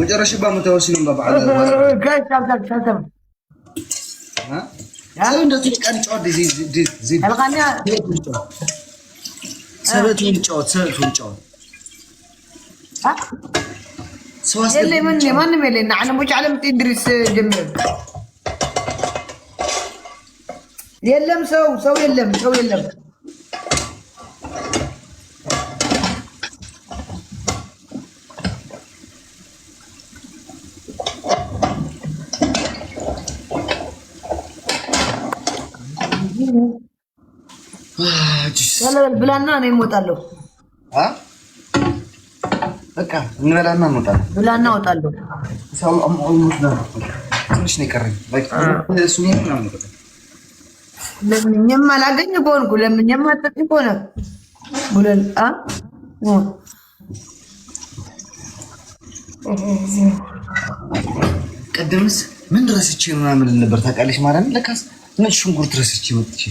መጨረሻ በመተወሲኑም በበዓል ጋር ታታታ ሰው እንደዚህ ቀን ጫወት ዚ አልቃኒያ ሰበቱን ጫወት اللي مني ما نملي انا مش علم تدرس جميل يلم سو يلم يلا البلانا انا يموتالو ها በቃ እንበላና እንወጣለን። ብላና ወጣለሁ። ሰው ኦልሞስት ነው። ትንሽ ነው የቀረኝ። በቃ እሱ ነው ነው። ለምንም አላገኝ ኮንኩ ለምንም አጥቂ ኮነ ብለን ቀደምስ ምን ረስቼ ምናምን ነበር ታውቃለሽ ማለት ነው። ለካስ ነጭ ሽንኩርት ረስቼ ወጥቼ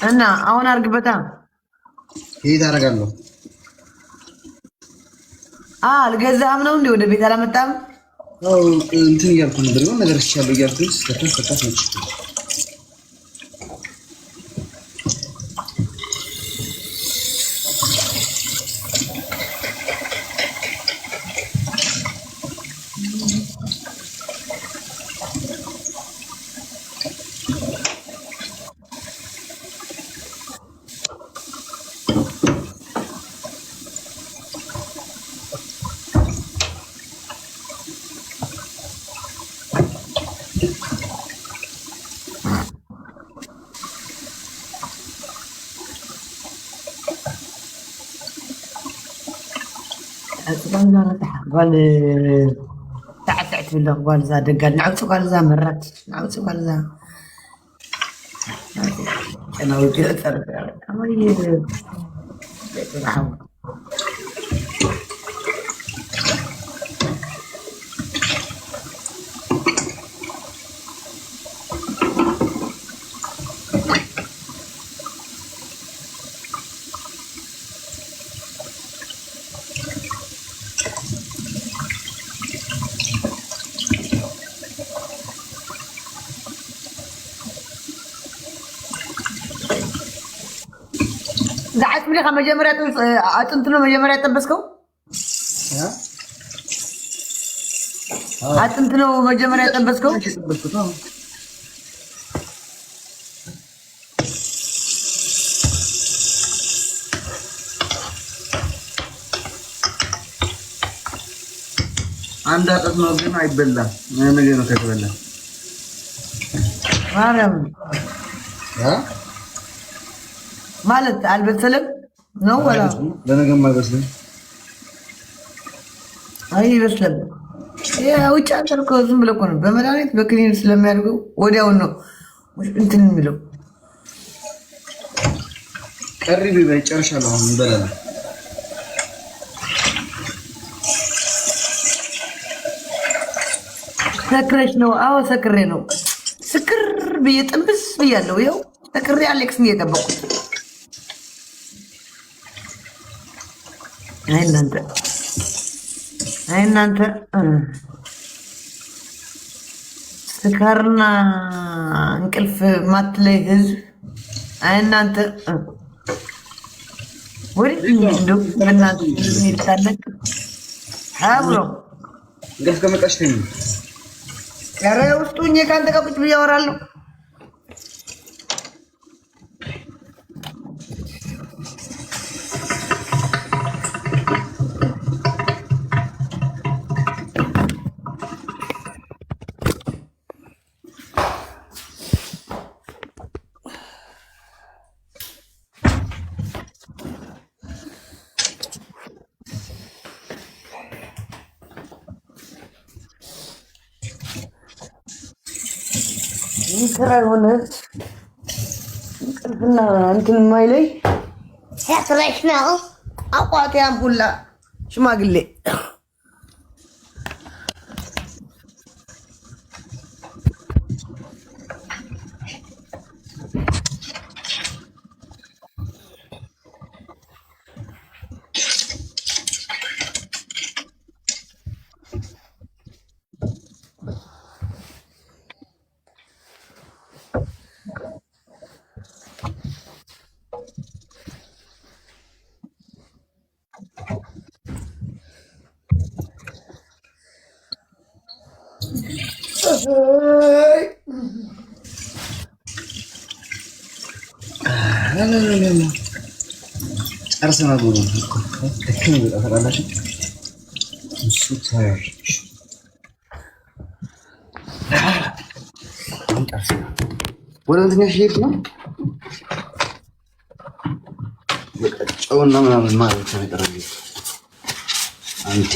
እና አሁን አርግበታ ይሄ ታረጋለሁ። አልገዛህም ነው እንዴ? ወደ ቤት አላመጣም? እንትን እያልኩ ነበር የሆነ ነገር ይቻላል እያልኩኝ ተከታተል ነው። قال تعتعت بالله قال زاد قال نعوت قال زا مرات نعوت قال زا انا ودي اثر اما زعت لي خمس جمرات أتنتنو مجمرات تبسكو أتنتنو مجمرات تبسكو عندها قسمة وزين عيب بالله ما نجينا كيف بالله مارم ها مالت على البسلم نو ولا انا جنب بسلم اي بسلم يا وش عندكم زم بلكم بمدانيت بكلين سلام يرجو ودياو ነው مش እንትን የሚለው ቀሪቢ በጨርሻለሁ አሁን እንበላለን ሰክረሽ ነው አዎ ሰክሬ ነው ስክር በየጥንብስ በያለው ይኸው ሰክሬ አሌክስ ነው የጠበቁት አይ እናንተ ስካርና እንቅልፍ ማትለይ ህዝብ አይ እናንተ ወይ እንደው እናንተ ይልታለክ አብሮ እንቅልፍ ከመጣሽ ተኝ ያረ ውስጡኝ ካንተ ጋር ቁጭ ብዬ አወራለሁ ይከራል ሆነ እንቅልፍና እንትን ማይለይ ያትረሽ ነው አቋት ያምሁላ ሽማግሌ ጨርሰናል። ልክ ነው። ታውቃላችሁ እሱ ወደ እንትን ሄድ ነው ጨውና ምናምን ማለት ነው የቀረልኝ። አንዴ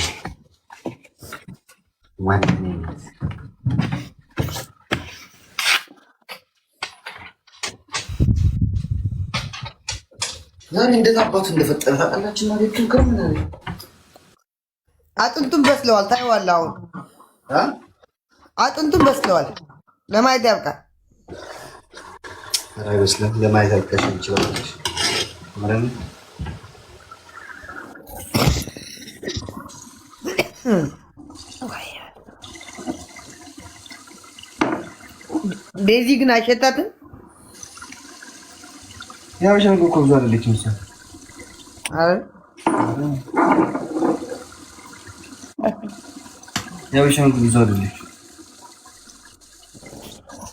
ዛሬ እንደዛ አባቱ እንደፈጠረ ታውቃላችሁ። ማለት ነው አጥንቱን በስለዋል። ታይዋለህ። አሁን አጥንቱን በስለዋል። ለማየት ያብቃል። ኧረ አይመስልም። ለማየት ያብቃሽ ይችላል ማለት ነው። ዴዚ ግን አይሸታትም። ያው ሸንጎ እኮ ብዙ አይደለችም እሷ። አረ ያው ሸንጎ ብዙ አይደለች።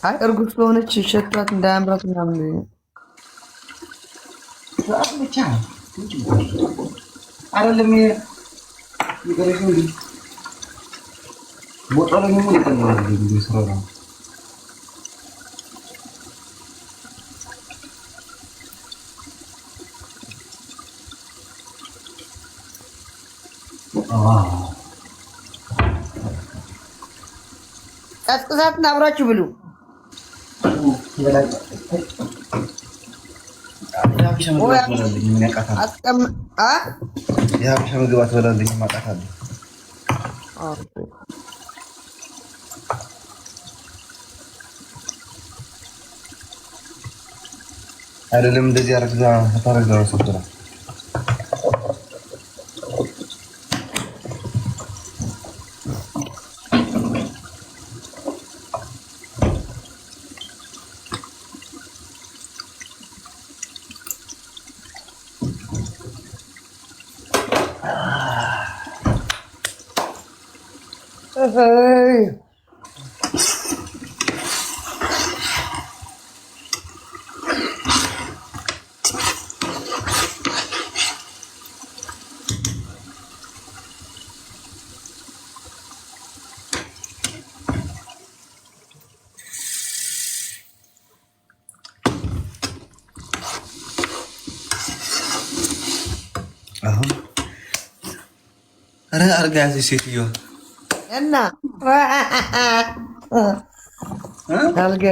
አይ እርጉዝ ስለሆነች ሸቷት እንዳያምራት ምናምን ብቻ አይደለም። ይገርሽ እንዴ ቦታው ላይ ምን ይቀርባል? እንዴ ስራ ነው። ቀዝቅዛትና አብራችሁ ብሉ። የሀበሻ ምግብ አትበላልኝ ማቃታለሁ። አይደለም እንደዚህ አርግዛ ታረጋ ወሰደራ አሁን ኧረ አርጋ ያዘች ሴትዮዋ እና አልጋ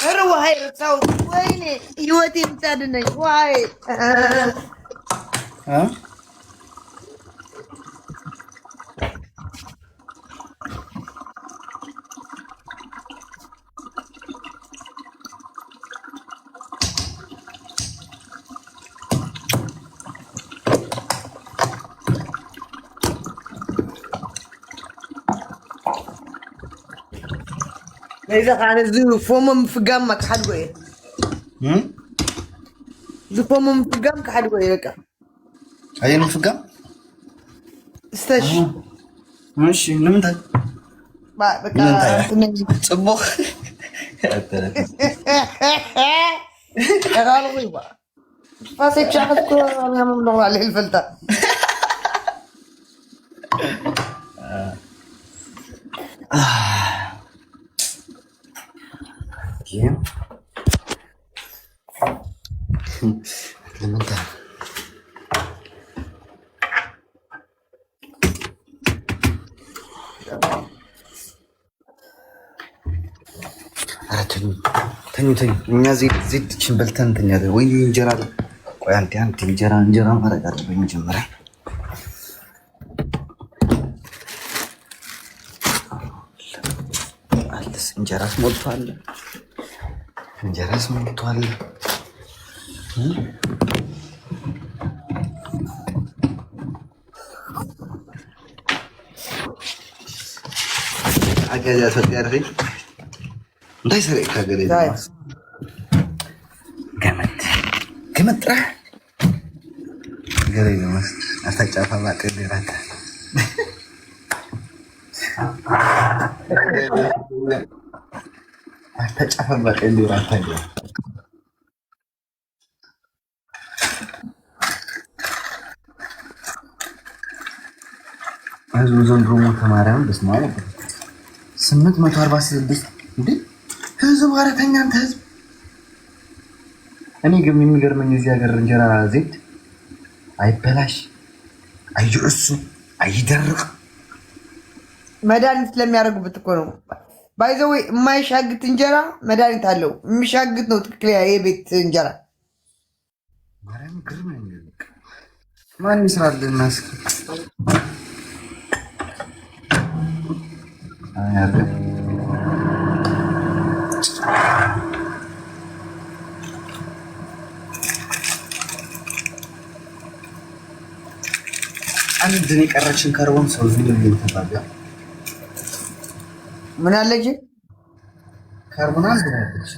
ኧረ ውሀይ ረሳሁት። ወይኔ ህይወቴ የምታድነኝ ውሀይ إذا كان زفومم في جامك حد وين؟ زفومم في جامك حد وين لك؟ أيين في جام؟ استش ماشي نمتى؟ بقى نمتى؟ صبح يا غالي بقى فاسك شخص كل يوم ندور عليه الفلتة لما انت ተኝ እኛ ዜድችን በልተን እንተኛ። ወይ እንጀራ ቆይ አንተ እንጀራ ማድረግ አለብኝ መጀመሪያ። አለስ እንጀራስ ሞልቷል። አገዛ ተቀርሪ እንዳይሰረቅ ካገሬ ገመጥራ ገሬ ነው አስተጫፋ ማቀደራታ ተጨፈበቀ እንዲራታ ህዝቡ ዘንድሮ ሞተ። ማርያም በስመ አብ 846 እንዴ ህዝብ አረተኛ አንተ ህዝብ። እኔ ግን የሚገርመኝ እዚህ ሀገር እንጀራ ዘይት አይበላሽ፣ አይርሱ፣ አይደርቅ መድኃኒት ስለሚያደርጉበት እኮ ነው። ባይዘው የማይሻግት እንጀራ መድኃኒት አለው። የሚሻግት ነው ትክክለኛ የቤት እንጀራ። ማርያም ግርም ማን ይስራልና እስኪ አንድ የቀረችን ከርቦም ሰው ዝም ብሎ ተባለ። ምን አለች ካርቦን አንድ ያለች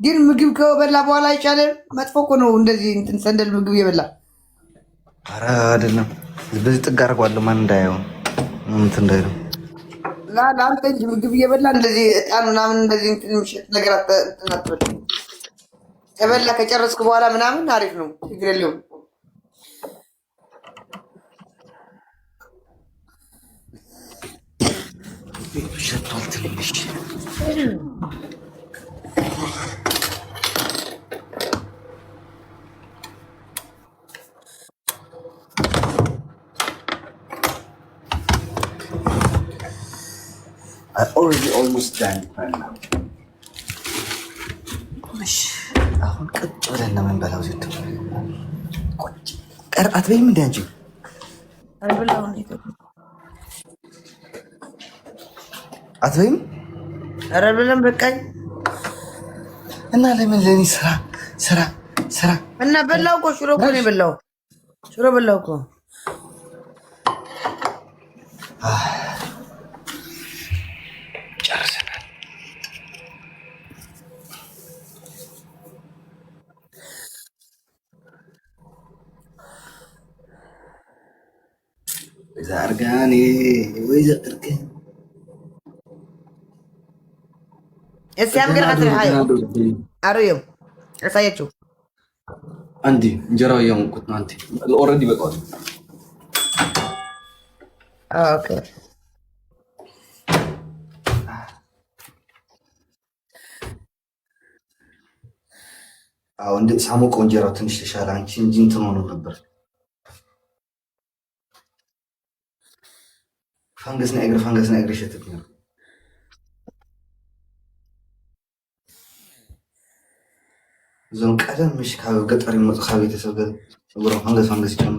ግን ምግብ ከበላ በኋላ አይቻልም። መጥፎ እኮ ነው እንደዚህ እንትን ሰንደል ምግብ የበላ። ኧረ አይደለም በዚህ ጥግ አድርጓለሁ። ማን እንዳየው እንትን እንዳይለው ለአንተ እንጂ ምግብ እየበላ እንደዚህ እጣን ምናምን እንደዚህ እንትን የሚሸጥ ነገር አትበል። ከበላ ከጨረስክ በኋላ ምናምን አሪፍ ነው፣ ችግር የለውም። ሸቷል ትንሽ already almost done right now. አሁን ቁጭ ብለን ነው የምንበላው። ዝቱ ቁጭ ቀር አትበይም እንዴ አንቺ? አትበይም? ኧረ ብለን በቃኝ። እና ለምን ለኔ ስራ እና በላው እኮ ሽሮ እኮ ነው የበላው። ሽሮ በላው እኮ ጨርሰናል። ዛርጋኔ ወይ ዘርገን እስያም ግን አትርሃይ አሩየው ያሳያችሁ አንዲ እንጀራው ያንቁት ነው። አንተ ኦሬዲ በቃው። ኦኬ አሁን ሳሞቀው እንጀራው ትንሽ ተሻለ። አንቺ እንጂ እንትን ሆኖ ነበር። ፈንገስ ነው እግር ሸተተኝ። ዞን ቀደም ምሽ ካብ ገጠር ይመጽ ካብ ቤተሰብ ጋር ወሮ ፈንገስ ይችላል።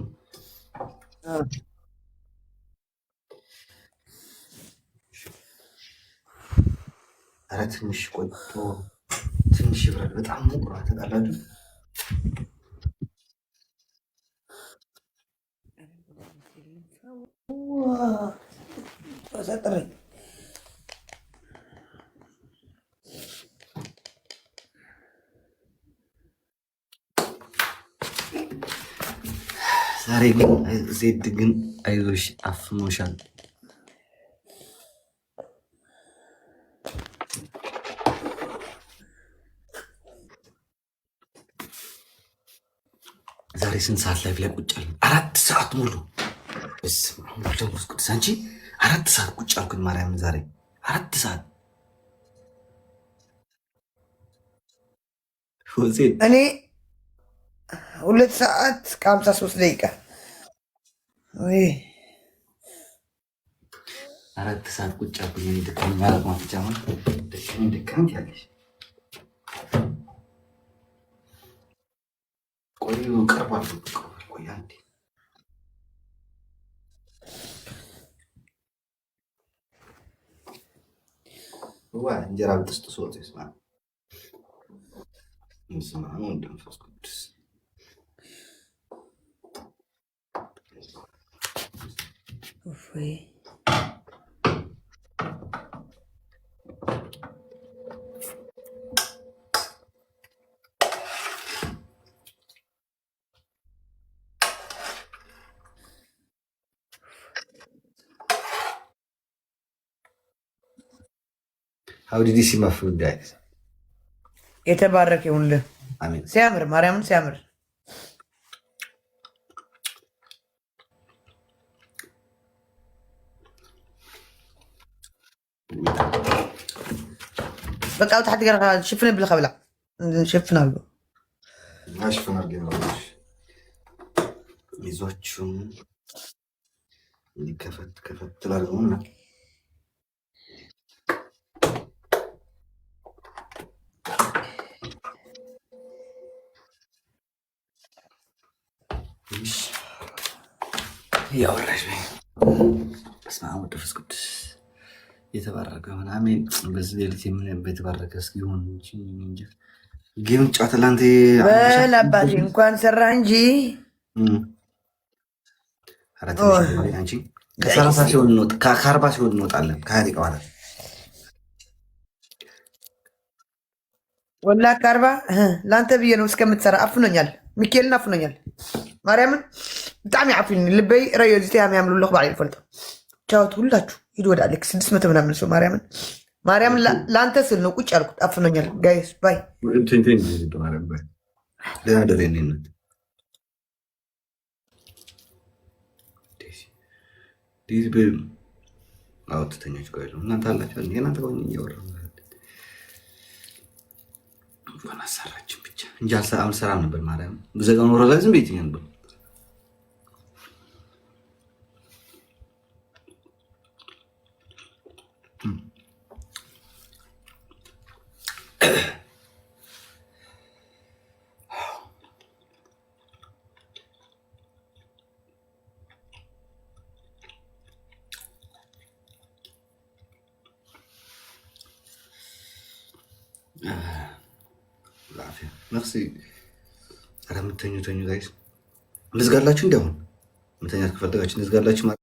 ኧረ ትንሽ ቆይቶ ትንሽ ይብራል። በጣም ሙቅ ነው። ተጣላችሁ ዛሬ ግን ዜድ ግን አይዞሽ አፍኖሻል። ዛሬ ስንት ሰዓት ላይ ቁጭ አልን? 4 ሰዓት ሙሉ በስመ አብ ወወልድ ወመንፈስ ቅዱስ። አንቺ 4 ሰዓት ቁጭ አልኩኝ። ማርያምን ዛሬ 4 ሰዓት እኔ 2 ሰዓት ከ53 ደቂቃ ወይ 4 ሰዓት ቁጭ አልኩኝ። እኔ ደከመኝ ማለት ነው። ብቻማ ደከመኝ ያለሽ ቆዩ ቀርባሉ። ቆይ አንዴ እንጀራ ብጥስጥ ሶት ይስማ እንስማ ነው እንደምፈስ ቅዱስ ወይ How did you see my food, guys? የተባረከ ይሁንልህ። አሜን። ሲያምር ማርያምን ሲያምር በቃ ታሕቲ ገርካ ሽፍን ብለካ ብላ ሽፍን አልቦ ሽፍን አድርጌ ነው ይዟችሁም ከፈት ከፈት ትላልሆና ያወራሽ በስመ አብ ወወልድ ወመንፈስ ቅዱስ የተባረከ ይሁን አሜን። በዚህ ሌሊት የምንበት የተባረከ እስኪሆን እንጂ ጌም ጨዋታ ላንተ በላባቴ እንኳን ሰራ እንጂ አንቺ ከሰላሳ ሲሆን ከአርባ ሲሆን እንወጣለን። ከሀያ ደቂቃ በኋላ ወላ ከአርባ ለአንተ ብዬ ነው እስከምትሰራ አፍኖኛል። ሚካኤልን አፍኖኛል። ማርያምን ብጣዕሚ ዓፊኒ ልበይ ረዮ ዚተያም ያምሉለኹ ባዕል ይፈልጦ ቻውት ሁላችሁ ሂድ ወደ አሌክስ 600 ምናምን ሰው ማርያምን ለአንተ ስል ነው ቁጭ ያልኩት። አፍኖኛል ጋይስ ባይ ደሬነት አውጥተኞች ጋር እናንተ አላችሁ እናንተ ሆ እያወራ እንኳን አሰራችን ብቻ እንጂ አልሰራም ነበር። ማርያም ብዘጋ ኖሮ ላይ ዝም ቤት ነበር። ነፍሲ ኧረ የምተኙ ተኙ ጋይስ። ልዝጋላችሁ እንዲያሁን ምተኛት ከፈለጋችሁ ልዝጋላችሁ።